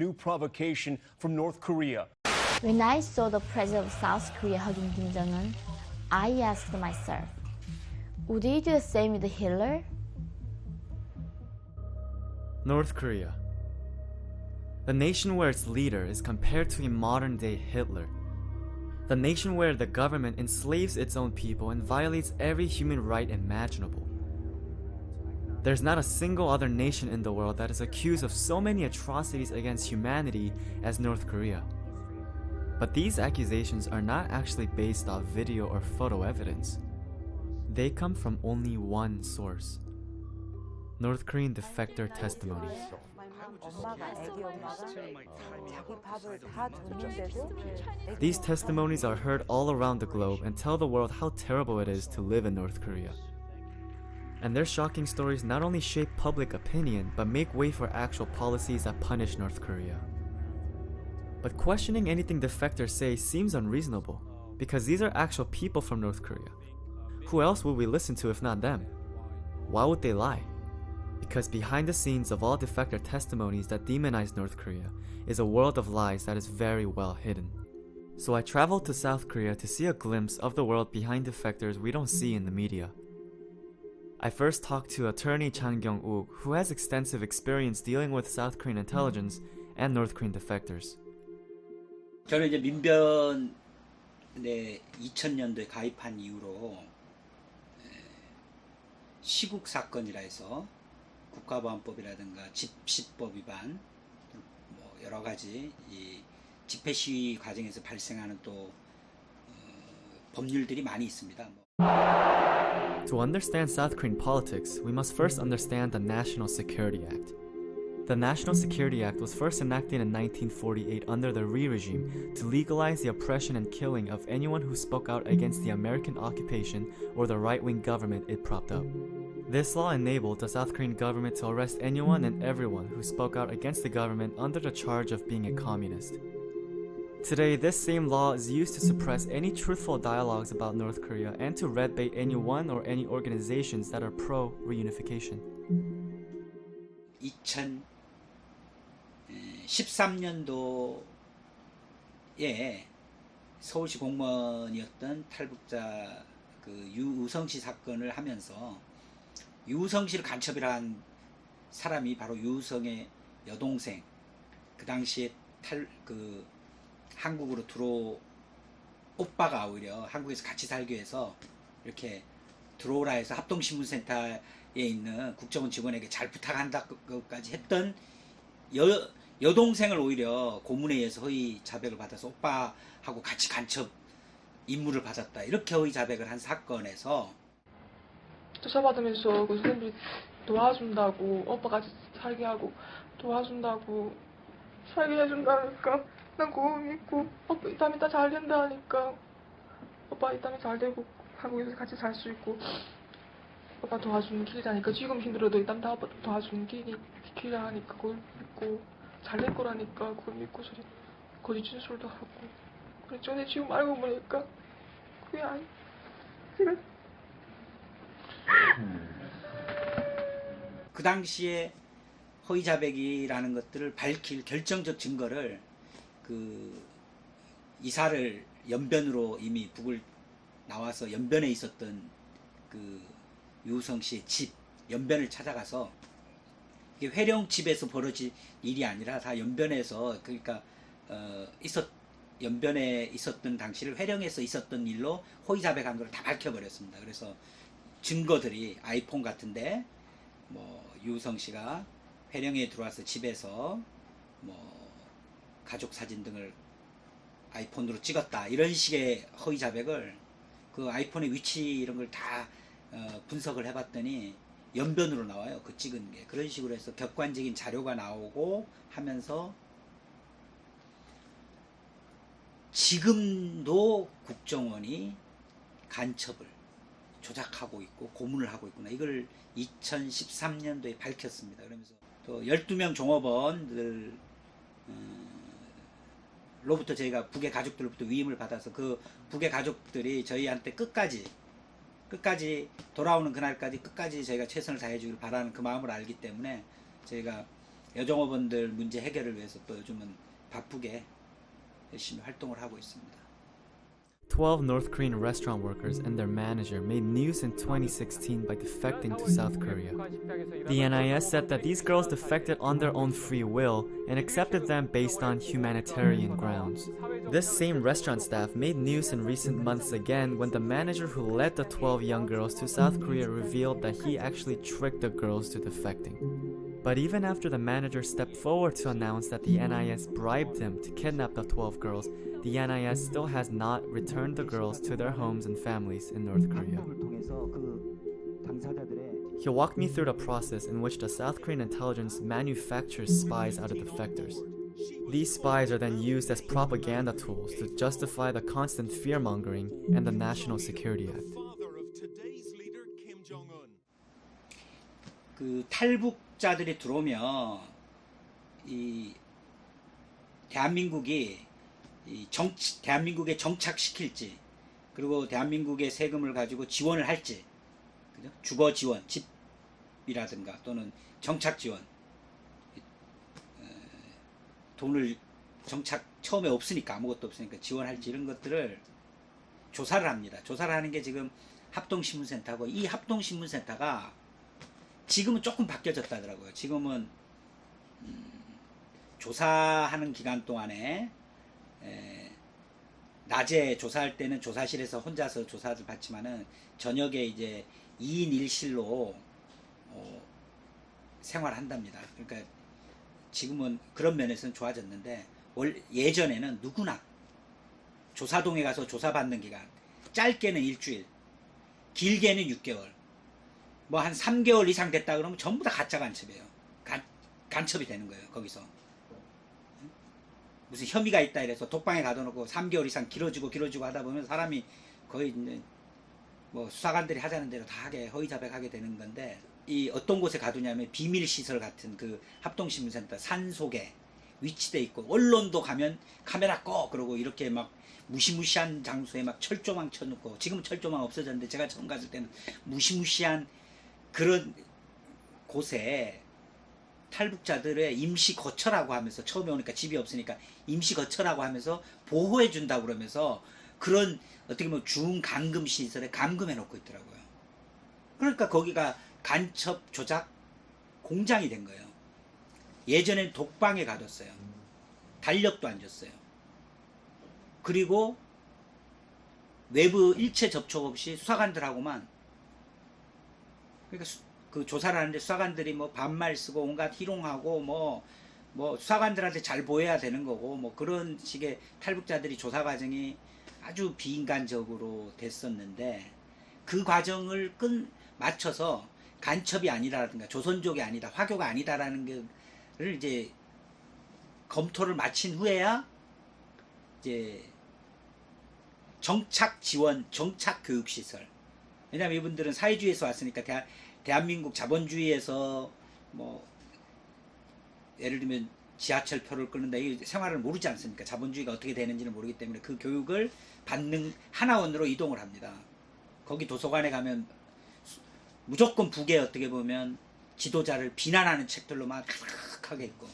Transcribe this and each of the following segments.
new provocation from North Korea. When I saw the president of South Korea hugging Kim Jong-un, I asked myself, would he do the same with Hitler? North Korea. The nation where its leader is compared to a modern-day Hitler. The nation where the government enslaves its own people and violates every human right imaginable. There's not a single other nation in the world that is accused of so many atrocities against humanity as North Korea. But these accusations are not actually based off video or photo evidence. They come from only one source: North Korean defector testimonies. These testimonies are heard all around the globe and tell the world how terrible it is to live in North Korea. And their shocking stories not only shape public opinion, but make way for actual policies that punish North Korea. But questioning anything defectors say seems unreasonable, because these are actual people from North Korea. Who else would we listen to if not them? Why would they lie? Because behind the scenes of all defector testimonies that demonize North Korea is a world of lies that is very well hidden. So I traveled to South Korea to see a glimpse of the world behind defectors we don't see in the media. I first talked to attorney Chan Kyung-uk, who has extensive experience dealing with South Korean intelligence and North Korean defectors. 저는 이제 민변에 2000년도에 가입한 이후로 시국 사건이라 해서 국가보안법이라든가 집시법 위반, 뭐 여러 가지 이 집회 시위 과정에서 발생하는 또 법률들이 많이 있습니다. To understand South Korean politics, we must first understand the National Security Act. The National Security Act was first enacted in 1948 under the Lee regime to legalize the oppression and killing of anyone who spoke out against the American occupation or the right-wing government it propped up. This law enabled the South Korean government to arrest anyone and everyone who spoke out against the government under the charge of being a communist. Today, this same law is used to suppress any truthful dialogues about North Korea and to red bait anyone or any organizations that are pro-reunification. 2013년도에 서울시 공무원이었던 탈북자 유우성씨 사건을 하면서 유우성씨를 간첩이라 한 사람이 바로 유우성의 여동생, 그 당시에 한국으로 오빠가 오히려 한국에서 같이 살기 위해서 이렇게 들어오라 해서 합동신문센터에 있는 국정원 직원에게 잘 부탁한다고까지 했던 여동생을 오히려 고문에 의해서 허위 자백을 받아서 오빠하고 같이 간첩 임무를 받았다, 이렇게 허위 자백을 한 사건에서 조사받으면서 그 선생님들이 도와준다고, 오빠 같이 살게 하고 도와준다고 살게 해준다니까 난 그거 믿고, 오빠 이따 잘 된다 하니까, 오빠 이따 잘 되고 한국에서 같이 살 수 있고 오빠 도와주는 길이라니까, 지금 힘들어도 이따 다 오빠 도와주는 길이라 하니까 그걸 믿고 잘 될 거라니까 그걸 믿고 소리 거짓 진술도 하고 그랬죠. 근데 지금 알고 보니까 그게 아니, 제가 그 당시에 허위 자백이라는 것들을 밝힐 결정적 증거를 이사를 연변으로 이미 북을 나와서 연변에 있었던 유우성 씨의 집 연변을 찾아가서, 이게 회령 집에서 벌어진 일이 아니라 다 연변에서, 그러니까 연변에 있었던 당시를 회령에서 있었던 일로 허위 자백한 걸 다 밝혀버렸습니다. 그래서 증거들이 아이폰 같은데 뭐 유우성 씨가 회령에 들어와서 집에서 뭐 가족 사진 등을 아이폰으로 찍었다, 이런 식의 허위 자백을 그 아이폰의 위치 이런 걸 다 분석을 해봤더니 연변으로 나와요. 그 찍은 게. 그런 식으로 해서 객관적인 자료가 나오고 하면서 지금도 국정원이 간첩을 조작하고 있고 고문을 하고 있구나, 이걸 2013년도에 밝혔습니다. 그러면서 또 12명 종업원들 로부터 저희가 북의 가족들로부터 위임을 받아서 그 북의 가족들이 저희한테 끝까지 돌아오는 그날까지 끝까지 저희가 최선을 다해주길 바라는 그 마음을 알기 때문에 저희가 여종업원들 문제 해결을 위해서 또 요즘은 바쁘게 열심히 활동을 하고 있습니다. 12 North Korean restaurant workers and their manager made news in 2016 by defecting to South Korea. The NIS said that these girls defected on their own free will and accepted them based on humanitarian grounds. This same restaurant staff made news in recent months again when the manager who led the 12 young girls to South Korea revealed that he actually tricked the girls to defecting. But even after the manager stepped forward to announce that the NIS bribed him to kidnap the 12 girls, the NIS still has not returned the girls to their homes and families in North Korea. He walked me through the process in which the South Korean intelligence manufactures spies out of defectors. These spies are then used as propaganda tools to justify the constant fear-mongering and the National Security Act. 그 탈북자들이 들어오면 이 대한민국이 대한민국에 정착시킬지, 그리고 대한민국의 세금을 가지고 지원을 할지, 그죠? 주거 지원, 집이라든가 또는 정착 지원, 돈을 정착 처음에 없으니까, 아무것도 없으니까 지원할지, 이런 것들을 조사를 합니다. 조사를 하는 게 지금 합동신문센터고, 이 합동신문센터가 지금은 조금 바뀌어졌다더라고요. 지금은 조사하는 기간 동안에 낮에 조사할 때는 조사실에서 혼자서 조사를 받지만은 저녁에 이제 2인 1실로 생활한답니다. 그러니까 지금은 그런 면에서는 좋아졌는데, 예전에는 누구나 조사동에 가서 조사받는 기간, 짧게는 일주일, 길게는 6개월, 뭐 한 3개월 이상 됐다 그러면 전부 다 가짜 간첩이에요. 간첩이 되는 거예요, 거기서. 무슨 혐의가 있다 이래서 독방에 가둬놓고 3개월 이상 길어지고 하다 보면 사람이 거의 이제 뭐 수사관들이 하자는 대로 다 하게, 허위자백하게 되는 건데, 이 어떤 곳에 가두냐면 비밀시설 같은 그 합동신문센터 산속에 위치돼 있고, 언론도 가면 카메라 꺼 그러고 이렇게 막 무시무시한 장소에 막 철조망 쳐놓고, 지금은 철조망 없어졌는데 제가 처음 갔을 때는 무시무시한 그런 곳에 탈북자들의 임시 거처라고 하면서, 처음에 오니까 집이 없으니까 임시 거처라고 하면서 보호해 준다고 그러면서 그런 어떻게 보면 중감금 시설에 감금해 놓고 있더라고요. 그러니까 거기가 간첩 조작 공장이 된 거예요. 예전엔 독방에 가뒀어요. 달력도 안 줬어요. 그리고 외부 일체 접촉 없이 수사관들하고만, 그러니까 그 조사를 하는데 수사관들이 뭐 반말 쓰고 온갖 희롱하고 뭐 수사관들한테 잘 보여야 되는 거고, 뭐 그런 식의 탈북자들이 조사 과정이 아주 비인간적으로 됐었는데, 그 과정을 맞춰서 간첩이 아니라든가 조선족이 아니다, 화교가 아니다라는 거를 이제 검토를 마친 후에야 이제 정착 지원, 정착 교육 시설. 왜냐하면 이분들은 사회주의에서 왔으니까 대한민국 자본주의에서 뭐 예를 들면 지하철표를 끊는다, 이 생활을 모르지 않습니까? 자본주의가 어떻게 되는지는 모르기 때문에 그 교육을 받는 하나원으로 이동을 합니다. 거기 도서관에 가면 무조건 북에 어떻게 보면 지도자를 비난하는 책들로 막 가득하게 있고,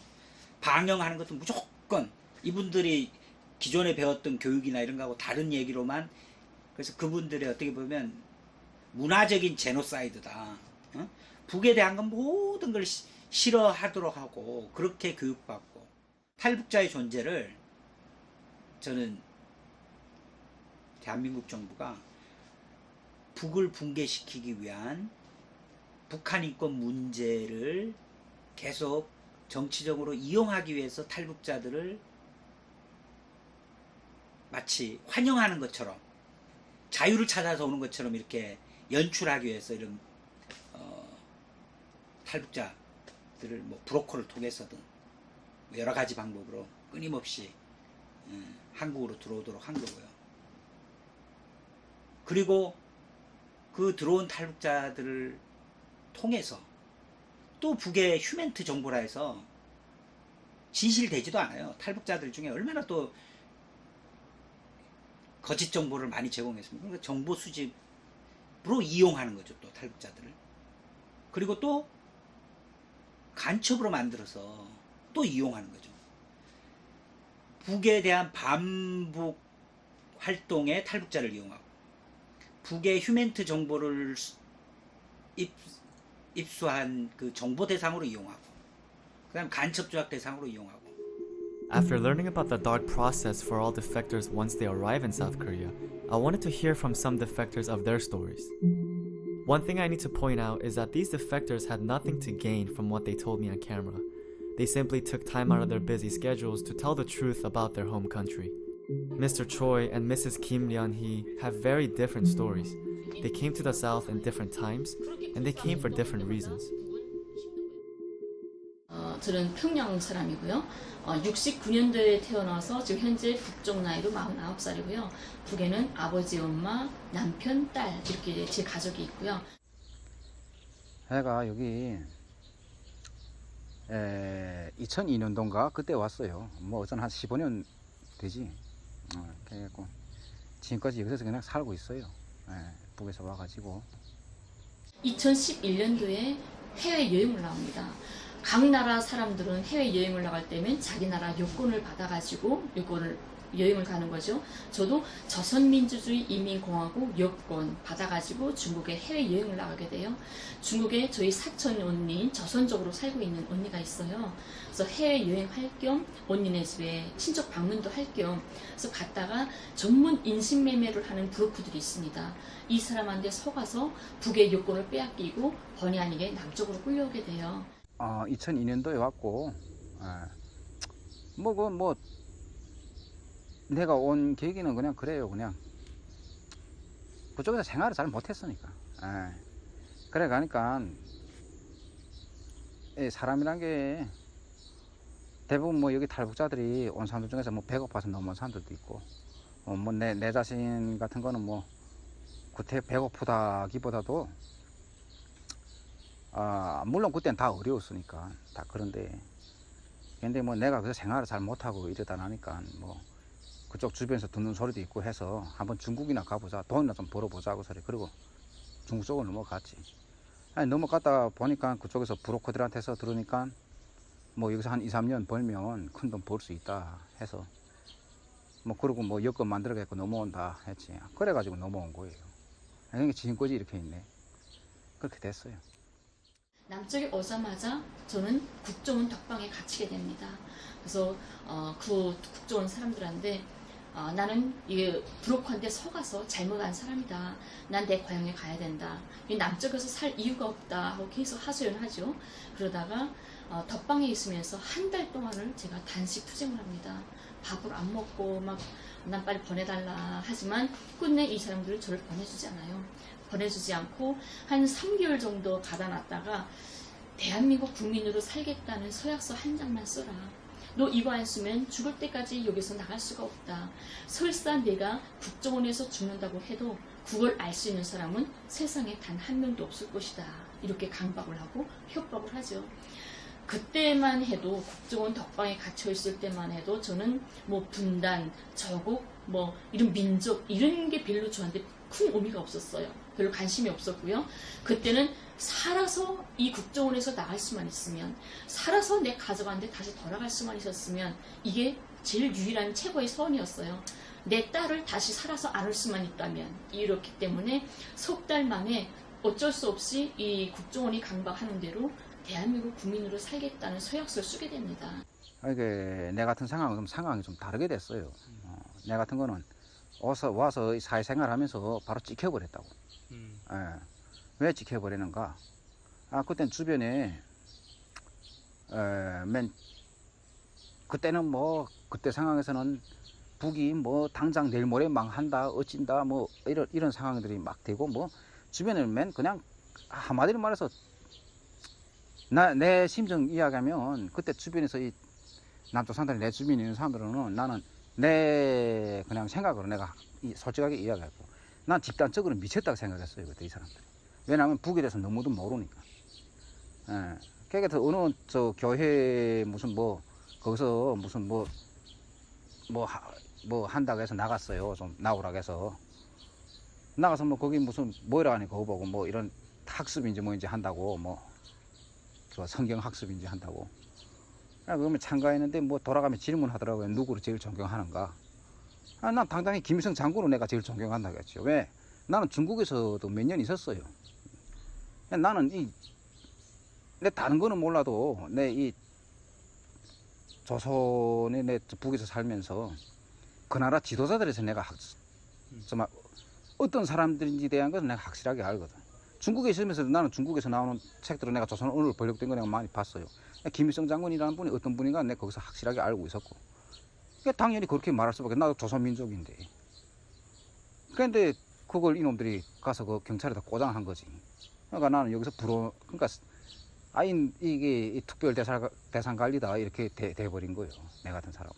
방영하는 것도 무조건 이분들이 기존에 배웠던 교육이나 이런 거하고 다른 얘기로만, 그래서 그분들의 어떻게 보면 문화적인 제노사이드다. 북에 대한 건 모든 걸 싫어하도록 하고 그렇게 교육받고, 탈북자의 존재를 저는 대한민국 정부가 북을 붕괴시키기 위한 북한 인권 문제를 계속 정치적으로 이용하기 위해서 탈북자들을 마치 환영하는 것처럼, 자유를 찾아서 오는 것처럼 이렇게 연출하기 위해서 이런 탈북자들을 뭐 브로커를 통해서든 여러 가지 방법으로 끊임없이 한국으로 들어오도록 한 거고요. 그리고 그 들어온 탈북자들을 통해서 또 북의 휴멘트 정보라 해서 진실되지도 않아요. 탈북자들 중에 얼마나 또 거짓 정보를 많이 제공했습니다. 그러니까 정보 수집으로 이용하는 거죠, 또 탈북자들을. 그리고 또 간첩으로 만들어서 또 이용하는 거죠. 북에 대한 반북 활동에 탈북자를 이용하고 북의 휴멘트 정보를 입수한 그 정보 대상으로 이용하고 그다음 간첩 조작 대상으로 이용하고. After learning about the dark process for all defectors once they arrive in South Korea, I wanted to hear from some defectors of their stories. One thing I need to point out is that these defectors had nothing to gain from what they told me on camera. They simply took time out of their busy schedules to tell the truth about their home country. Mr. Choi and Mrs. Kim Ryun-hee have very different stories. They came to the South in different times, and they came for different reasons. 저는 평양 사람이고요. 69년도에 태어나서 지금 현재 국적 나이로 49살이고요. 북에는 아버지, 엄마, 남편, 딸 이렇게 제 가족이 있고요. 제가 여기 2002년도인가 그때 왔어요. 뭐 어떤 한 15년 되지. 그래갖고 지금까지 여기서 그냥 살고 있어요. 북에서 와가지고. 2011년도에 해외 여행을 나옵니다. 각 나라 사람들은 해외 여행을 나갈 때면 자기 나라 요건을 받아가지고 여행을 가는 거죠. 저도 조선민주주의 인민공화국 여권 받아가지고 중국에 해외 여행을 나가게 돼요. 중국에 저희 사촌 언니, 조선족으로 살고 있는 언니가 있어요. 그래서 해외 여행할 겸 언니네 집에 친척 방문도 할 겸 그래서 갔다가 전문 인신매매를 하는 브로커들이 있습니다. 이 사람한테 속아서 북의 여권을 빼앗기고 번이 아니게 남쪽으로 끌려오게 돼요. 2002년도에 왔고, 내가 온 계기는 그냥 그래요. 그냥 그쪽에서 생활을 잘 못했으니까. 그래 가니까 사람이란 게 대부분 뭐 여기 탈북자들이 온 사람들 중에서 뭐 배고파서 넘어온 사람들도 있고, 뭐 내 자신 같은 거는 뭐 구태 배고프다기보다도 물론 그때는 다 어려웠으니까 다 그런데 근데 뭐 내가 그래서 생활을 잘 못하고 이러다 나니까 뭐 그쪽 주변에서 듣는 소리도 있고 해서 한번 중국이나 가보자, 돈이나 좀 벌어보자고 소리. 그리고 중국 쪽으로 넘어갔지. 넘어갔다 보니까 그쪽에서 브로커들한테서 들으니까 뭐 여기서 한 2, 3년 벌면 큰 돈 벌 수 있다 해서 뭐 그러고 뭐 여권 만들어갖고 넘어온다 했지. 그래가지고 넘어온 거예요. 그러니까 지금까지 이렇게 있네. 그렇게 됐어요. 남쪽에 오자마자 저는 국정원 덕방에 갇히게 됩니다. 그래서 그 국정원 사람들한테 나는 이 브로커한테 속아서 잘못한 사람이다. 난 내 고향에 가야 된다. 남쪽에서 살 이유가 없다 하고 계속 하소연하죠. 그러다가 덕방에 있으면서 한 달 동안을 제가 단식 투쟁을 합니다. 밥을 안 먹고 막 난 빨리 보내달라 하지만 끝내 이 사람들은 저를 보내주지 않아요. 보내주지 않고 한 3개월 정도 가다 놨다가 대한민국 국민으로 살겠다는 서약서 한 장만 써라. 너 이거 안 쓰면 죽을 때까지 여기서 나갈 수가 없다. 설사 내가 국정원에서 죽는다고 해도 그걸 알 수 있는 사람은 세상에 단 한 명도 없을 것이다. 이렇게 강박을 하고 협박을 하죠. 그때만 해도 국정원 덕방에 갇혀 있을 때만 해도 저는 뭐 분단, 저국, 뭐 이런 민족 이런 게 별로 저한테 큰 의미가 없었어요. 별로 관심이 없었고요. 그때는 살아서 이 국정원에서 나갈 수만 있으면, 살아서 내 가족한테 다시 돌아갈 수만 있었으면 이게 제일 유일한 최고의 소원이었어요. 내 딸을 다시 살아서 안을 수만 있다면. 이렇기 때문에 석 달 만에 어쩔 수 없이 이 국정원이 강박하는 대로 대한민국 국민으로 살겠다는 서약서를 쓰게 됩니다. 내 같은 상황이 좀 다르게 됐어요. 내 같은 거는 와서 사회생활 하면서 바로 찍혀버렸다고. 왜 찍혀버리는가? 그땐 주변에 그때는 뭐 그때 상황에서는 북이 뭐 당장 내일 모레 망한다 어찐다 뭐 이런 상황들이 막 되고 뭐 주변에 그냥 한마디로 말해서 내 심정 이야기하면 그때 주변에서 이 남쪽 사람들 내 주변에 있는 사람들은 나는 내 그냥 생각으로 내가 솔직하게 이야기했고 난 집단적으로 미쳤다고 생각했어요 그때 이 사람들이. 왜냐하면 북에 대해서 너무도 모르니까. 그러니까 어느 저 교회 무슨 뭐 거기서 무슨 뭐 한다고 해서 나갔어요. 좀 나오라고 해서 나가서 뭐 거기 무슨 뭐라 하니 그거 보고 뭐 이런 학습인지 뭐인지 한다고 뭐 들어와 성경 학습인지 한다고. 그러면 참가했는데 뭐 돌아가면 질문하더라고요. 누구를 제일 존경하는가? 난 당당히 김일성 장군을 내가 제일 존경한다겠죠. 왜? 나는 중국에서도 몇 년 있었어요. 나는 내 다른 거는 몰라도 내 이 조선에 내 북에서 살면서 그 나라 지도자들에서 내가 정말 어떤 사람들인지 대한 것은 내가 확실하게 알거든. 중국에 있으면서 나는 중국에서 나오는 책들을 내가 조선 언어로 번역된 거 내가 많이 봤어요. 김일성 장군이라는 분이 어떤 분인가 내가 거기서 확실하게 알고 있었고. 그러니까 당연히 그렇게 말할 수밖에. 나도 조선민족인데. 그런데 그걸 이놈들이 가서 그 경찰에다 꼬장한 거지. 그러니까 나는 여기서 그러니까 이게 특별 대상 관리다 이렇게 돼버린 거예요. 내 같은 사람은.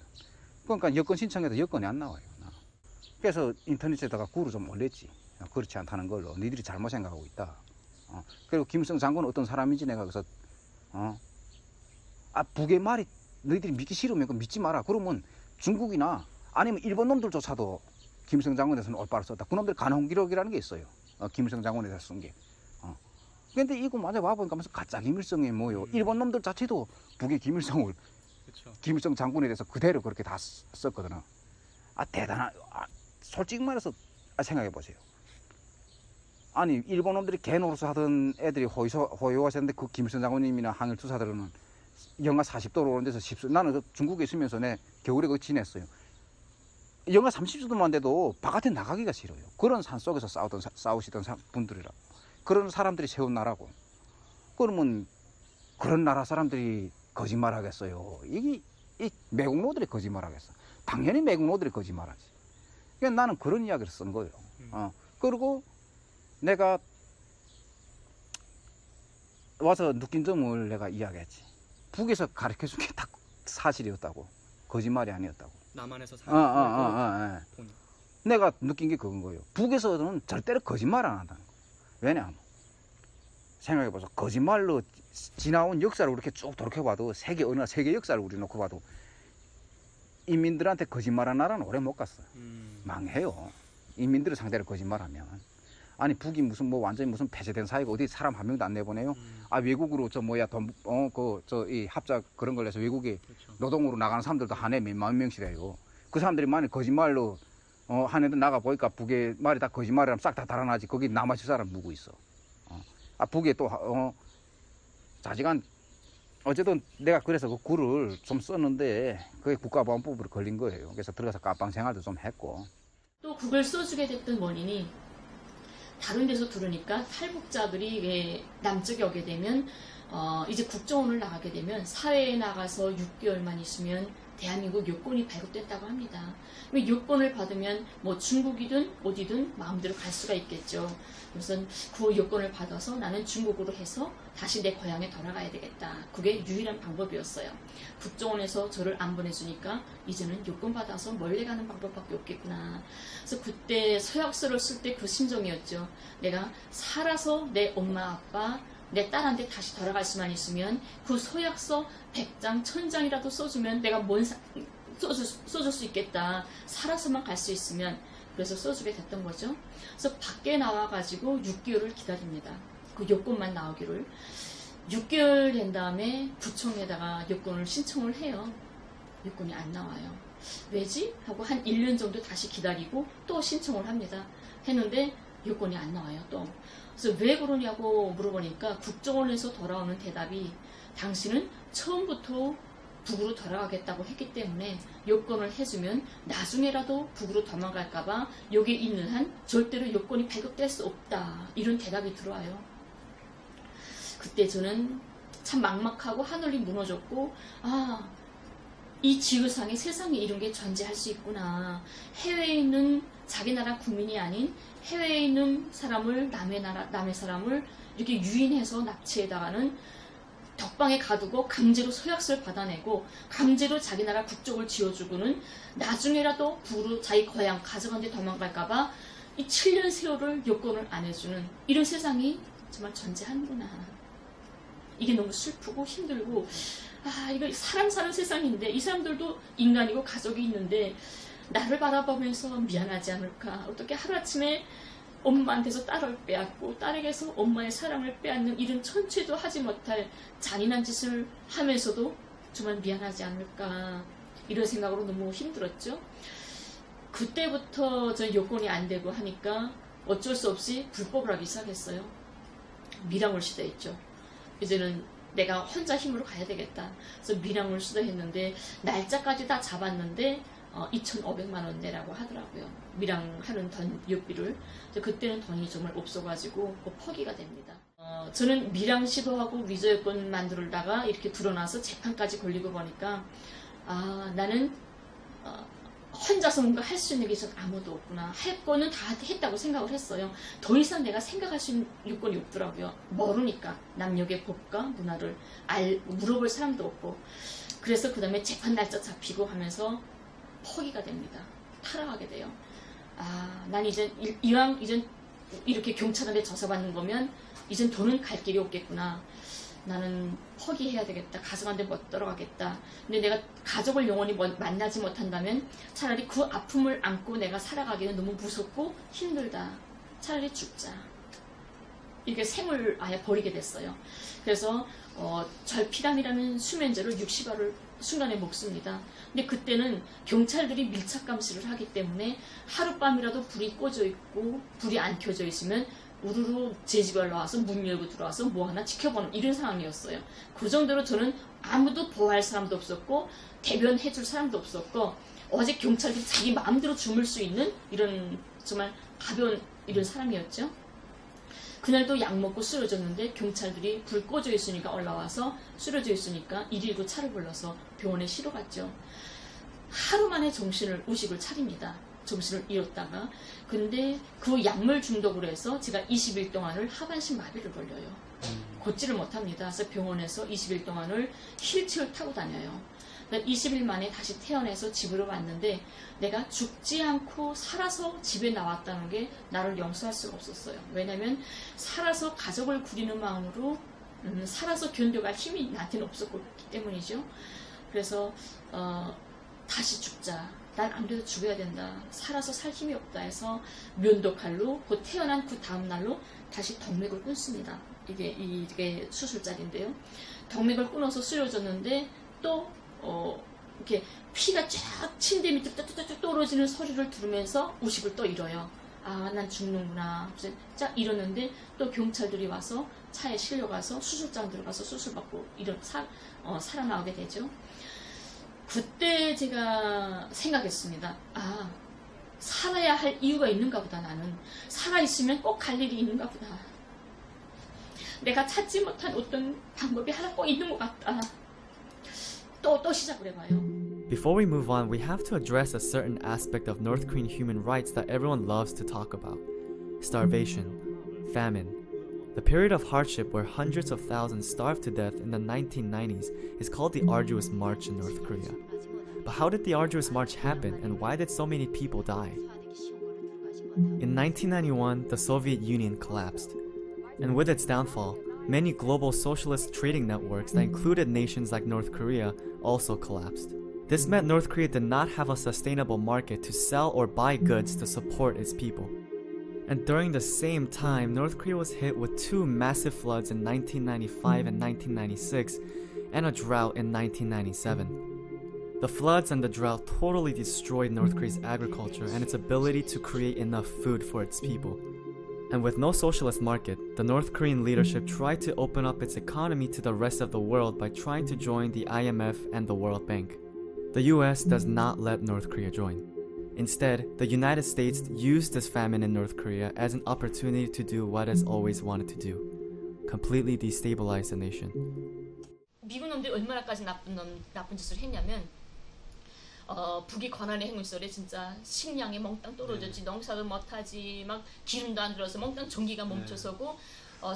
그러니까 여권 신청해도 여권이 안 나와요. 그래서 인터넷에다가 글을 좀 올렸지. 그렇지 않다는 걸로. 니들이 잘못 생각하고 있다. 그리고 김일성 장군은 어떤 사람인지 내가 그래서 북의 말이 너희들이 믿기 싫으면 그거 믿지 마라. 그러면 중국이나 아니면 일본 놈들조차도 김일성 장군에 대해서는 올바로 썼다. 그놈들 간홍기록이라는 게 있어요. 김일성 장군에 대해서 쓴 게. 근데 이거 맞아 와보니까 무슨 가짜 김일성이 뭐요. 일본 놈들 자체도 북의 김일성을 그쵸. 김일성 장군에 대해서 그대로 그렇게 다 썼거든. 대단한. 솔직히 말해서 생각해 보세요. 아니 일본 놈들이 개노릇 하던 애들이 호요하셨는데 그 김일성 장군님이나 항일 투사들은 영하 40도로 오는 데서 나는 그 중국에 있으면서 내 겨울에 거기 지냈어요. 영하 30도만 돼도 바깥에 나가기가 싫어요. 그런 산 속에서 싸우시던 분들이라. 그런 사람들이 세운 나라고. 그러면 그런 나라 사람들이 거짓말하겠어요. 이 매국노들이 거짓말하겠어. 당연히 매국노들이 거짓말하지. 그러니까 나는 그런 이야기를 쓴 거예요. 그리고 내가 와서 느낀 점을 내가 이야기했지. 북에서 가르쳐준 게 다 사실이었다고. 거짓말이 아니었다고. 남한에서 사는 내가 느낀 게 그건 거예요. 북에서는 절대로 거짓말 안 한다는 거예요. 왜냐하면 생각해보자. 거짓말로 지나온 역사를 이렇게 쭉 돌이켜봐도 어느 나라 세계 역사를 우리 놓고 봐도 인민들한테 거짓말한 나라는 오래 못 갔어요. 망해요. 인민들을 상대로 거짓말하면. 아니 북이 무슨 뭐 완전히 무슨 폐쇄된 사회가 어디 사람 한 명도 안 내보내요. 외국으로 이 합작 그런 걸 해서 외국에 그렇죠. 노동으로 나가는 사람들도 한 해 몇만 명씩 해요. 그 사람들이 만약 거짓말로 한 애들 나가 보니까 북의 말이 다 거짓말이라면 싹 다 달아나지. 거기 남아있을 사람 누구 있어. 북에 또 자지간 어쨌든 내가 그래서 그 글을 좀 썼는데 그게 국가보안법으로 걸린 거예요. 그래서 들어가서 깜빵 생활도 좀 했고. 또 그걸 써주게 됐던 원인이 다른 데서 들으니까 탈북자들이 왜 남쪽에 오게 되면 이제 국정원을 나가게 되면 사회에 나가서 6개월만 있으면 대한민국 여권이 발급됐다고 합니다. 여권을 받으면 뭐 중국이든 어디든 마음대로 갈 수가 있겠죠. 우선 그 여권을 받아서 나는 중국으로 해서 다시 내 고향에 돌아가야 되겠다. 그게 유일한 방법이었어요. 국정원에서 저를 안 보내주니까 이제는 여권 받아서 멀리 가는 방법밖에 없겠구나. 그래서 그때 서약서를 쓸 때 그 심정이었죠. 내가 살아서 내 엄마 아빠 내 딸한테 다시 돌아갈 수만 있으면 그 서약서 100장 1000장이라도 써주면 내가 써줄 수 있겠다. 살아서만 갈 수 있으면. 그래서 써주게 됐던 거죠. 그래서 밖에 나와가지고 6개월을 기다립니다. 그 여권만 나오기를. 6개월 된 다음에 구청에다가 여권을 신청을 해요. 여권이 안 나와요. 왜지? 하고 한 1년 정도 다시 기다리고 또 신청을 합니다. 했는데 여권이 안 나와요. 또. 그래서 왜 그러냐고 물어보니까 국정원에서 돌아오는 대답이 당신은 처음부터 북으로 돌아가겠다고 했기 때문에 여권을 해주면 나중에라도 북으로 도망갈까봐 여기 있는 한 절대로 여권이 발급될 수 없다. 이런 대답이 들어와요. 그때 저는 참 막막하고 하늘이 무너졌고 이 지구상에 세상에 이런 게 존재할 수 있구나. 해외에 있는 자기 나라 국민이 아닌 해외에 있는 사람을 남의 사람을 이렇게 유인해서 납치해다가는 덕방에 가두고 강제로 서약서를 받아내고 강제로 자기 나라 국적을 지어주고는 나중에라도 북으로 자기 고향 가정한 데 도망갈까봐 이 7년 세월을 여권을 안 해주는 이런 세상이 정말 존재하는구나. 이게 너무 슬프고 힘들고 이거 사람 사는 세상인데 이 사람들도 인간이고 가족이 있는데 나를 바라보면서 미안하지 않을까. 어떻게 하루아침에 엄마한테서 딸을 빼앗고 딸에게서 엄마의 사랑을 빼앗는 이런 천추도 하지 못할 잔인한 짓을 하면서도 정말 미안하지 않을까 이런 생각으로 너무 힘들었죠. 그때부터 저 여건이 안 되고 하니까 어쩔 수 없이 불법을 하기 시작했어요. 밀항을 시도했죠. 이제는 내가 혼자 힘으로 가야 되겠다. 그래서 밀항을 시도했는데 날짜까지 다 잡았는데 2,500만 원 내라고 하더라고요. 밀항하는 연비를. 그때는 돈이 정말 없어가지고 포기가 됩니다. 저는 밀항 시도하고 위조 여권 만들다가 이렇게 드러나서 재판까지 걸리고 보니까 나는 혼자서 뭔가 할 수 있는 게 전 아무도 없구나. 할 거는 다 했다고 생각을 했어요. 더 이상 내가 생각할 수 있는 요건이 없더라고요. 모르니까 남녀의 법과 문화를 물어볼 사람도 없고. 그래서 그 다음에 재판 날짜 잡히고 하면서 포기가 됩니다. 타락하게 돼요. 난 이제 이왕 이젠 이렇게 경찰한테 조사받는 거면 이젠 돈은 갈 길이 없겠구나. 나는 포기해야 되겠다. 가족한테 못 들어가겠다. 근데 내가 가족을 영원히 만나지 못한다면 차라리 그 아픔을 안고 내가 살아가기는 너무 무섭고 힘들다. 차라리 죽자. 이렇게 생을 아예 버리게 됐어요. 그래서 절피람이라는 수면제를 60알을 순간에 먹습니다. 근데 그때는 경찰들이 밀착 감시를 하기 때문에 하룻밤이라도 불이 꺼져 있고 불이 안 켜져 있으면 우르르 제 집에 올라와서 문 열고 들어와서 뭐 하나 지켜보는 이런 상황이었어요. 그 정도로 저는 아무도 보호할 사람도 없었고 대변해줄 사람도 없었고 어제 경찰들이 자기 마음대로 주물 수 있는 이런 정말 가벼운 이런 사람이었죠. 그날도 약 먹고 쓰러졌는데 경찰들이 불 꺼져 있으니까 올라와서 쓰러져 있으니까 119 차를 불러서 병원에 실어갔죠. 하루 만에 의식을 차립니다. 정신을 잃었다가. 근데 그 약물 중독으로 해서 제가 20일 동안을 하반신 마비를 걸려요. 걷지를 못합니다. 그래서 병원에서 20일 동안을 휠체어를 타고 다녀요. 20일 만에 다시 태어나서 집으로 왔는데 내가 죽지 않고 살아서 집에 나왔다는 게 나를 용서할 수가 없었어요. 왜냐하면 살아서 가족을 구리는 마음으로 살아서 견뎌갈 힘이 나한테는 없었기 때문이죠. 그래서 다시 죽자. 난 아무래도 죽어야 된다. 살아서 살 힘이 없다 해서 면도칼로 곧 태어난 그 다음 날로 다시 덕맥을 끊습니다. 이게 수술자리인데요. 덕맥을 끊어서 쓰러졌는데 또 이렇게 피가 쫙 침대 밑에 뚝뚝뚝 떨어지는 소리를 들으면서 의식을 또 잃어요. 난 죽는구나. 쫙 잃었는데 또 경찰들이 와서 차에 실려가서 수술장 들어가서 수술받고 살아나오게 되죠. 그때 제가 생각했습니다. 살아야 할 이유가 있는가 보다. 나는 살아있으면 꼭 갈 일이 있는가 보다. 내가 찾지 못한 어떤 방법이 하나 꼭 있는 것 같다. 또 시작을 해봐요. Before we move on, we have to address a certain aspect of North Korean human rights that everyone loves to talk about. Starvation, famine. The period of hardship where hundreds of thousands starved to death in the 1990s is called the Arduous March in North Korea. But how did the Arduous March happen and why did so many people die? In 1991, the Soviet Union collapsed. And with its downfall, many global socialist trading networks that included nations like North Korea also collapsed. This meant North Korea did not have a sustainable market to sell or buy goods to support its people. And during the same time, North Korea was hit with two massive floods in 1995 and 1996, and a drought in 1997. The floods and the drought totally destroyed North Korea's agriculture and its ability to create enough food for its people. And with no socialist market, the North Korean leadership tried to open up its economy to the rest of the world by trying to join the IMF and the World Bank. The US does not let North Korea join. Instead, the United States used this famine in North Korea as an opportunity to do what it's always wanted to do: completely destabilize the nation. 미국 놈들이 얼마나까지 나쁜 짓을 했냐면 북이 권한의 행위설에 진짜 식량이 몽땅 떨어졌지, 농사도 못하지, 막 기름도 안 들어서 몽땅 전기가 멈춰서고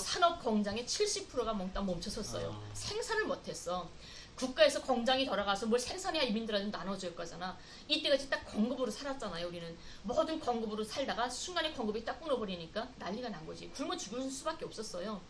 산업 공장의 70%가 몽땅 멈춰섰어요. 생산을 못했어. 국가에서 공장이 돌아가서 뭘 생산해야 이민들한테 나눠줄 거잖아. 이때같이 딱 공급으로 살았잖아요. 우리는 모든 공급으로 살다가 순간에 공급이 딱 끊어버리니까 난리가 난 거지. 굶어 죽을 수밖에 없었어요.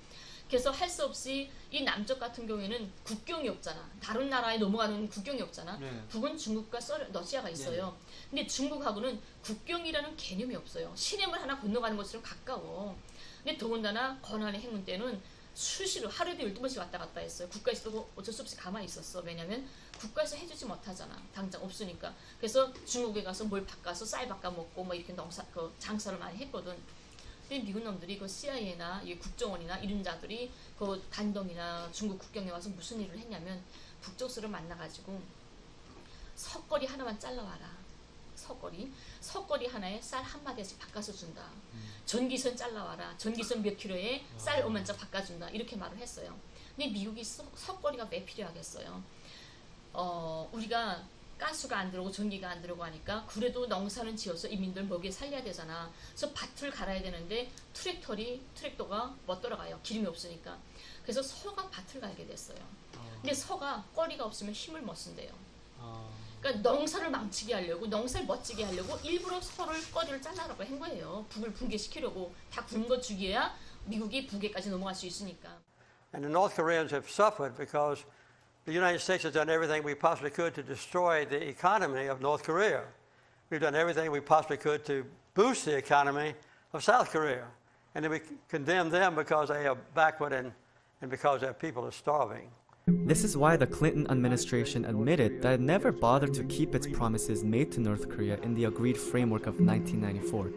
그래서 할 수 없이 이 남쪽 같은 경우에는 국경이 없잖아. 다른 나라에 넘어가는 국경이 없잖아. 네. 북은 중국과 러시아가 있어요. 근데 중국하고는 국경이라는 개념이 없어요. 시내물 하나 건너가는 것처럼 가까워. 근데 더군다나 권한의 행군 때는 수시로 하루에도 12번씩 왔다 갔다 했어요. 국가에서도 어쩔 수 없이 가만히 있었어. 왜냐면 국가에서 해주지 못하잖아. 당장 없으니까. 그래서 중국에 가서 뭘 바꿔서 쌀 바꿔 먹고 뭐 이렇게 장사를 많이 했거든. 근데 미국 놈들이 그 CIA나 국정원이나 이런 자들이 그 단동이나 중국 국경에 와서 무슨 일을 했냐면 북쪽수를 만나가지고 석거리 하나만 잘라와라. 석거리 하나에 쌀 한 마디씩 바꿔서 준다. 전기선 잘라와라. 전기선 몇 킬로에 쌀 5만짜 바꿔준다. 이렇게 말을 했어요. 근데 미국이 석거리가 왜 필요하겠어요? 우리가 가스가 안 들어오고 전기가 안 들어오고 하니까 그래도 농사는 지어서 인민들 먹여 살려야 되잖아. 그래서 밭을 갈아야 되는데 트랙터가 못 돌아가요. 기름이 없으니까. 그래서 서가 밭을 갈게 됐어요. 근데 서가 꺼리가 없으면 힘을 못 쓴대요. 그러니까 농사를 망치게 하려고, 농사를 멋지게 하려고 일부러 서를 꺼리를 잘라라고 한 거예요. 북을 붕괴시키려고. 다 굶어 죽여야 미국이 북에까지 넘어갈 수 있으니까. And the North Koreans have suffered because the United States has done everything we possibly could to destroy the economy of North Korea. We've done everything we possibly could to boost the economy of South Korea. And then we condemn them because they are backward and because their people are starving. This is why the Clinton administration admitted that it never bothered to keep its promises made to North Korea in the agreed framework of 1994.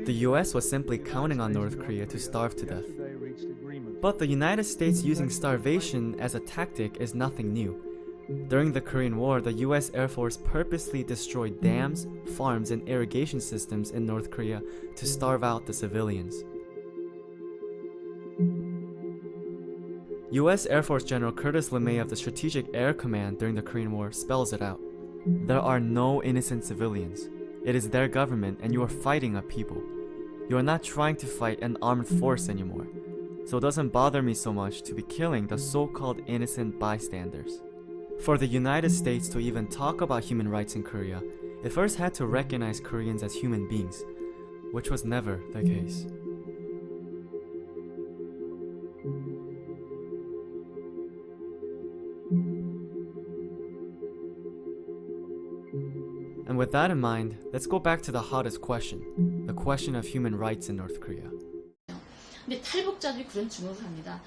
The US was simply counting on North Korea to starve to death. But the United States using starvation as a tactic is nothing new. During the Korean War, the US Air Force purposely destroyed dams, farms, and irrigation systems in North Korea to starve out the civilians. US Air Force General Curtis LeMay of the Strategic Air Command during the Korean War spells it out. There are no innocent civilians. It is their government and you are fighting a people. You are not trying to fight an armed force anymore. So it doesn't bother me so much to be killing the so-called innocent bystanders. For the United States to even talk about human rights in Korea, it first had to recognize Koreans as human beings, which was never the case. And with that in mind, let's go back to the hottest question, the question of human rights in North Korea. 근데 탈북자들이 그런 주목을 합니다.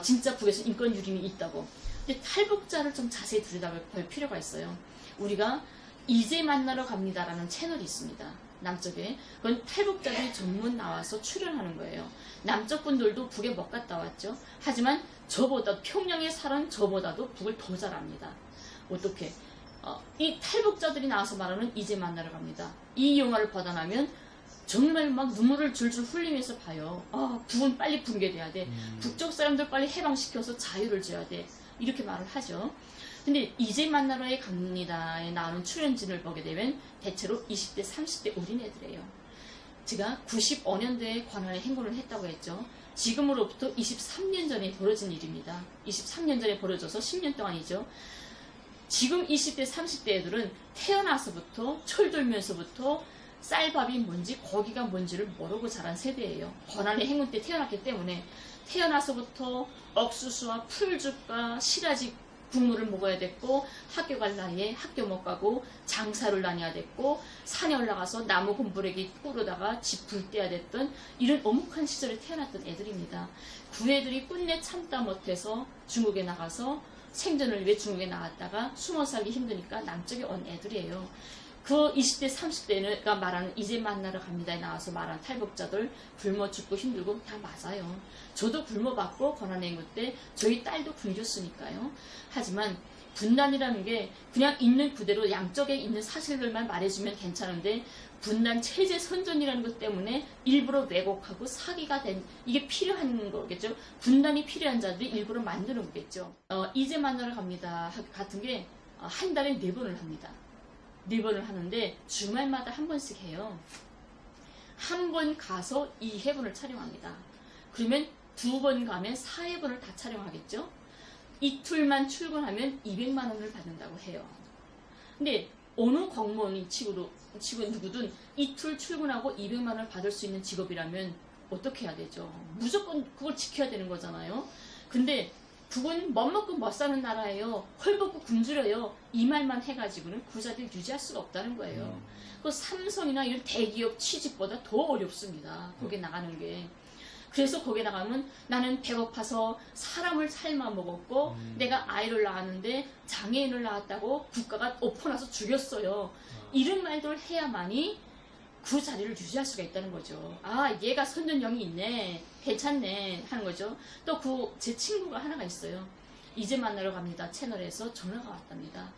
진짜 북에서 인권 유린이 있다고. 근데 탈북자를 좀 자세히 들여다볼 필요가 있어요. 우리가 이제 만나러 갑니다라는 채널이 있습니다. 남쪽에. 그건 탈북자들이 전문 나와서 출연하는 거예요. 남쪽 분들도 북에 못 갔다 왔죠. 하지만 저보다 평양에 사는 저보다도 북을 더 잘 압니다. 어떻게? 이 탈북자들이 나와서 말하는 이제 만나러 갑니다. 이 영화를 보다 나면 정말 막 눈물을 줄줄 흘리면서 봐요. 북은 빨리 붕괴돼야 돼. 북쪽 사람들 빨리 해방시켜서 자유를 줘야 돼. 이렇게 말을 하죠. 근데 이제 만나러에 갑니다에 나오는 출연진을 보게 되면 대체로 20대, 30대 어린애들이에요. 제가 95년도에 관할에 행군을 했다고 했죠. 지금으로부터 23년 전에 벌어진 일입니다. 23년 전에 벌어져서 10년 동안이죠. 지금 20대, 30대 애들은 태어나서부터 철들면서부터 쌀밥이 뭔지 고기가 뭔지를 모르고 자란 세대예요. 고난의 행군 때 태어났기 때문에 태어나서부터 옥수수와 풀죽과 시라지 국물을 먹어야 됐고 학교 갈 나이에 학교 못 가고 장사를 다녀야 됐고 산에 올라가서 나무 곰부레기 꾸르다가 집 불 때야 됐던 이런 엄혹한 시절에 태어났던 애들입니다. 그 애들이 끝내 참다 못해서 중국에 나가서 생존을 위해 중국에 나갔다가 숨어 살기 힘드니까 남쪽에 온 애들이에요. 그 20대, 30대가 말하는 이제 만나러 갑니다에 나와서 말하는 탈북자들 굶어 죽고 힘들고 다 맞아요. 저도 굶어봤고 고난행군 때 저희 딸도 굶겼으니까요. 하지만 분단이라는 게 그냥 있는 그대로 양쪽에 있는 사실들만 말해주면 괜찮은데 분단 체제 선전이라는 것 때문에 일부러 왜곡하고 사기가 된 이게 필요한 거겠죠. 분단이 필요한 자들이 일부러 만드는 거겠죠. 이제 만나러 갑니다 같은 게 한 달에 4번을 합니다. 4번을 하는데 주말마다 한 번씩 해요. 한 번 가서 2회분을 촬영합니다. 그러면 2번 가면 4회분을 다 촬영하겠죠. 이틀만 출근하면 200만 원을 받는다고 해요. 근데 어느 공무원이 치고 누구든 이틀 출근하고 200만 원을 받을 수 있는 직업이라면 어떻게 해야 되죠? 무조건 그걸 지켜야 되는 거잖아요. 근데 북은 못 먹고 못 사는 나라예요. 헐벗고 굶주려요. 이 말만 해가지고는 그 자리를 유지할 수가 없다는 거예요. 그 삼성이나 이런 대기업 취직보다 더 어렵습니다. 거기 나가는 게. 그래서 거기 나가면 나는 배고파서 사람을 삶아 먹었고 내가 아이를 낳았는데 장애인을 낳았다고 국가가 엎어나서 죽였어요. 이런 말들을 해야만이 그 자리를 유지할 수가 있다는 거죠. 아, 얘가 선전형이 있네, 괜찮네 하는 거죠. 또 제 친구가 하나가 있어요. 이제 만나러 갑니다 채널에서 전화가 왔답니다.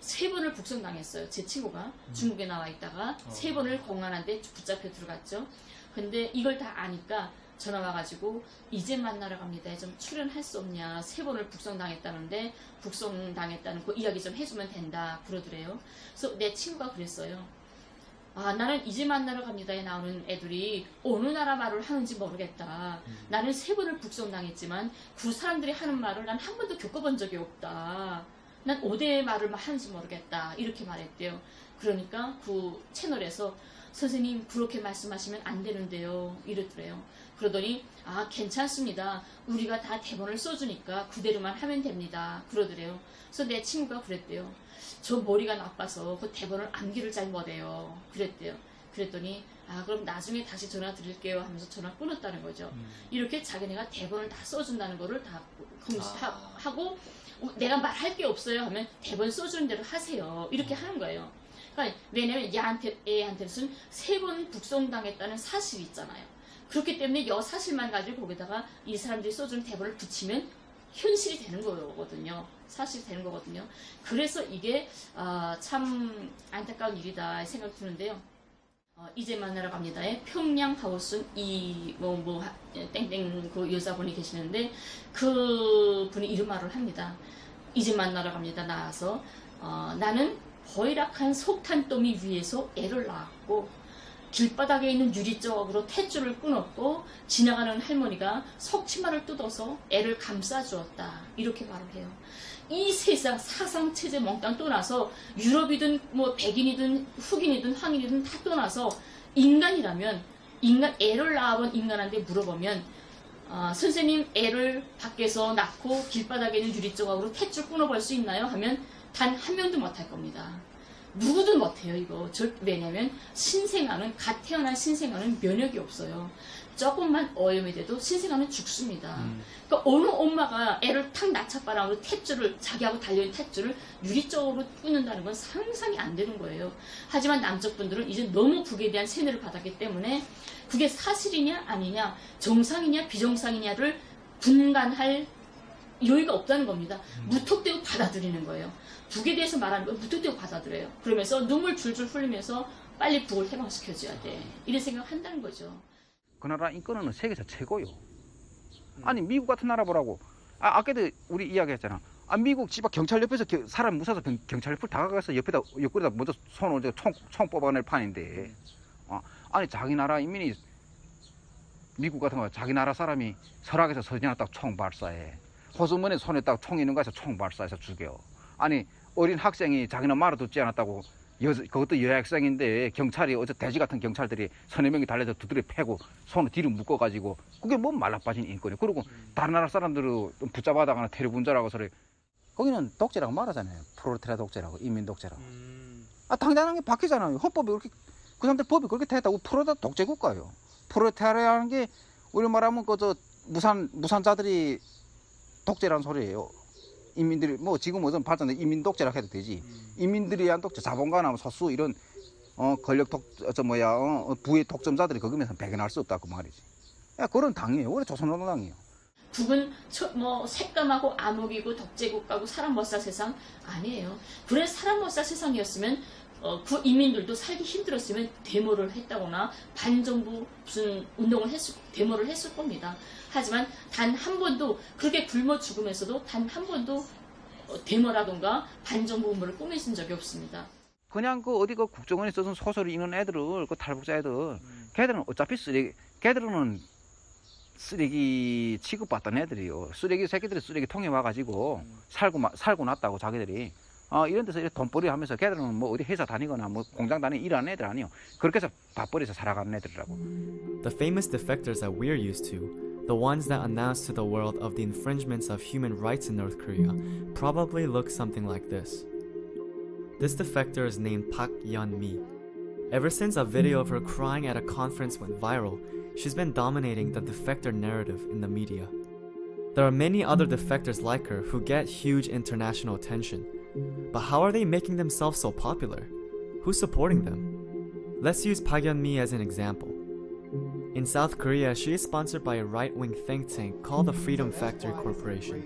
3번을 북송당했어요. 제 친구가 중국에 나와 있다가 3번을 공안한데 붙잡혀 들어갔죠. 근데 이걸 다 아니까 전화 와가지고 이제 만나러 갑니다. 좀 출연할 수 없냐. 3번을 북송당했다는데 북송당했다는 그 이야기 좀 해주면 된다 그러더래요. 그래서 내 친구가 그랬어요. 아, 나는 이제 만나러 갑니다에 나오는 애들이 어느 나라 말을 하는지 모르겠다. 나는 3번을 북송당했지만 그 사람들이 하는 말을 난 한 번도 겪어본 적이 없다. 난 어디의 말을 하는지 모르겠다. 이렇게 말했대요. 그러니까 그 채널에서 선생님 그렇게 말씀하시면 안 되는데요. 이랬더래요. 그러더니 아, 괜찮습니다. 우리가 다 대본을 써주니까 그대로만 하면 됩니다. 그러더래요. 그래서 내 친구가 그랬대요. 저 머리가 나빠서 그 대본을 암기를 잘 못해요. 그랬대요. 그랬더니 아, 그럼 나중에 다시 전화 드릴게요 하면서 전화 끊었다는 거죠. 이렇게 자기네가 대본을 다 써준다는 거를 다 하고 내가 말할 게 없어요 하면 대본 써주는 대로 하세요. 이렇게 하는 거예요. 그러니까 왜냐면 애한테는 3번 북송당했다는 사실이 있잖아요. 그렇기 때문에 이 사실만 가지고 거기다가 이 사람들이 써주는 대본을 붙이면 현실이 되는 거거든요. 사실이 되는 거거든요. 그래서 이게 참 안타까운 일이다 생각이 드는데요. 이제 만나러 갑니다에 평양 하우스 땡땡 그 여자분이 계시는데 그 분이 이런 말을 합니다. 이제 만나러 갑니다. 나와서 나는 허이락한 석탄더미 위에서 애를 낳았고 길바닥에 있는 유리쪽으로 탯줄을 끊었고 지나가는 할머니가 석치마를 뜯어서 애를 감싸주었다. 이렇게 말을 해요. 이 세상 사상체제 몽땅 떠나서 유럽이든 뭐 백인이든 흑인이든 황인이든 다 떠나서 인간이라면 애를 낳아본 인간한테 물어보면 선생님 애를 밖에서 낳고 길바닥에 있는 유리조각으로 탯줄 끊어볼 수 있나요? 하면 단 한 명도 못할 겁니다. 누구도 못해요 이거. 왜냐면 갓 태어난 신생아는 면역이 없어요. 조금만 오염이 돼도 신생아는 죽습니다. 그러니까 어느 엄마가 애를 탁 낳자바람으로 탯줄을 자기하고 달려있는 탯줄을 유리 쪽으로 끊는다는 건 상상이 안 되는 거예요. 하지만 남쪽 분들은 이제 너무 그에 대한 세뇌를 받았기 때문에 그게 사실이냐 아니냐, 정상이냐 비정상이냐를 분간할 여유가 없다는 겁니다. 무턱대고 받아들이는 거예요. 북에 대해서 말하는 건 무턱대고 받아들여요. 그러면서 눈물 줄줄 흘리면서 빨리 북을 해방시켜줘야 돼. 이런 생각을 한다는 거죠. 그 나라 인권은 세계에서 최고요. 아니 미국 같은 나라 보라고. 아까도 우리 이야기했잖아. 미국 집 앞 경찰 옆에서 사람 무서워서 경찰 옆을 다가가서 옆구리에다 먼저 손을 총 뽑아낼 판인데. 아니 자기 나라 인민이 미국 같은 거 자기 나라 사람이 설악에서 서지났다고 총 발사해. 호수문에 손에 딱 총 있는 거에서 총 발사해서 죽여. 아니 어린 학생이 자기는 말을 듣지 않았다고 그것도 여학생인데 경찰이 어제 돼지 같은 경찰들이 3-4명이 달려서 두드려 패고 손을 뒤로 묶어가지고 그게 뭐 말라빠진 인권이에요. 그리고 다른 나라 사람들을 붙잡아다가나 테러군자라고 소리. 거기는 독재라고 말하잖아요. 프롤레타리아 독재라고, 인민 독재라고. 당장한 게 바뀌잖아요. 헌법이 그렇게 그 사람들 법이 그렇게 됐다고. 프롤레타리아 독재 국가예요. 프롤레타리아라는 게 우리 말하면 그저 무산자들이 독재라는 소리예요. 인민들이 뭐 지금 어떤 발전된 인민 독재라고 해도 되지. 인민들이 한 독재, 자본가나 소수 이런 권력 부의 독점자들이 거기면서 배견할 수 없다 그 말이지. 그런 당이에요. 원래 조선노동당이에요. 북은 뭐 색감하고 암흑이고 독재국가고 사람 못 살 세상 아니에요. 그래 사람 못 살 세상이었으면 그 인민들도 살기 힘들었으면 데모를 했다거나 반정부 무슨 운동을 데모를 했을 겁니다. 하지만 단 한 번도 그렇게 굶어 죽으면서도 단 한 번도 데모라던가 반정부 운동을 꾸며진 적이 없습니다. 그냥 그 어디 그 국정원에 써준 소설을 읽는 애들을 그 탈북자 애들 걔들은 어차피 걔들은 쓰레기 취급받던 애들이요. 쓰레기 새끼들이 쓰레기 통에 와가지고 살고 났다고 자기들이. 이런 데서 이렇게 돈벌이 하면서 걔들은 뭐 어디 회사 다니거나 뭐 공장 다니는 일하는 애들 아니요. 그렇게 해서 밥벌이에서 살아가는 애들이라고. The famous defectors that we're used to, the ones that announce to the world of the infringements of human rights in North Korea, probably look something like this. This defector is named Park Yeon-mi. Ever since a video of her crying at a conference went viral, she's been dominating the defector narrative in the media. There are many other defectors like her who get huge international attention. But how are they making themselves so popular? Who's supporting them? Let's use Park Yeon-mi as an example. In South Korea, she is sponsored by a right-wing think tank called the Freedom Factory Corporation.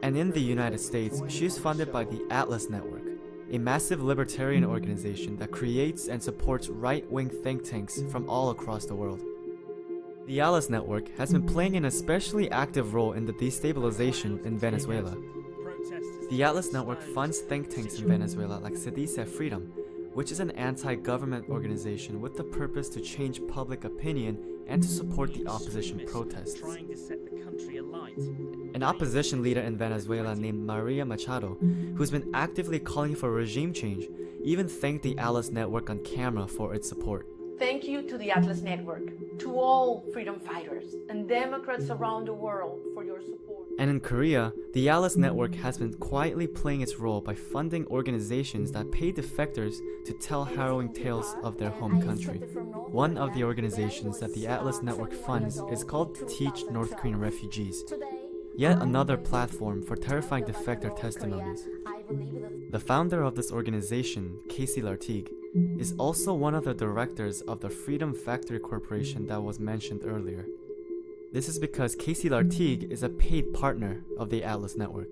And in the United States, she is funded by the Atlas Network, a massive libertarian organization that creates and supports right-wing think tanks from all across the world. The Atlas Network has been playing an especially active role in the destabilization in Venezuela. The Atlas Network funds think tanks in Venezuela like Se Dice Freedom, which is an anti-government organization with the purpose to change public opinion and to support the opposition protests. An opposition leader in Venezuela named Maria Machado, who's been actively calling for regime change, even thanked the Atlas Network on camera for its support. Thank you to the Atlas Network, to all freedom fighters and Democrats around the world for your support. And in Korea, the Atlas Network has been quietly playing its role by funding organizations that pay defectors to tell harrowing tales of their home country. One of the organizations that the Atlas Network funds is called Teach North Korean Refugees, yet another platform for terrifying defector testimonies. The founder of this organization, Casey Lartigue, is also one of the directors of the Freedom Factory Corporation that was mentioned earlier. This is because Casey Lartigue is a paid partner of the Atlas Network.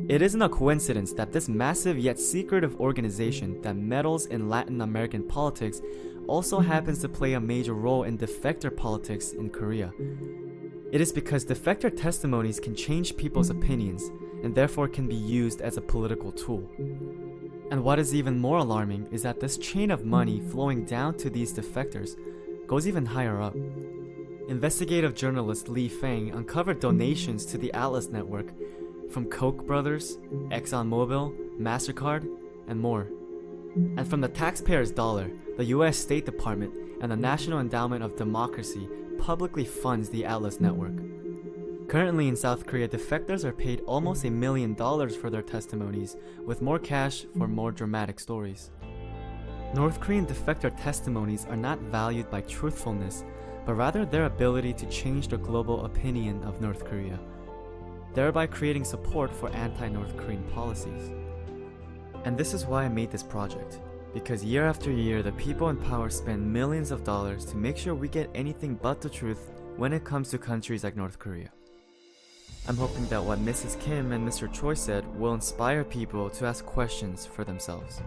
It isn't a coincidence that this massive yet secretive organization that meddles in Latin American politics also happens to play a major role in defector politics in Korea. It is because defector testimonies can change people's opinions and therefore can be used as a political tool. And what is even more alarming is that this chain of money flowing down to these defectors goes even higher up. Investigative journalist Lee Fang uncovered donations to the Atlas Network from Koch brothers, ExxonMobil, MasterCard, and more. And from the taxpayer's dollar, the US State Department and the National Endowment of Democracy publicly funds the Atlas Network. Currently in South Korea, defectors are paid almost $1 million for their testimonies, with more cash for more dramatic stories. North Korean defector testimonies are not valued by truthfulness, but rather their ability to change the global opinion of North Korea, thereby creating support for anti-North Korean policies. And this is why I made this project, because year after year the people in power spend millions of dollars to make sure we get anything but the truth when it comes to countries like North Korea. I'm hoping that what Mrs. Kim and Mr. Choi said will inspire people to ask questions for themselves.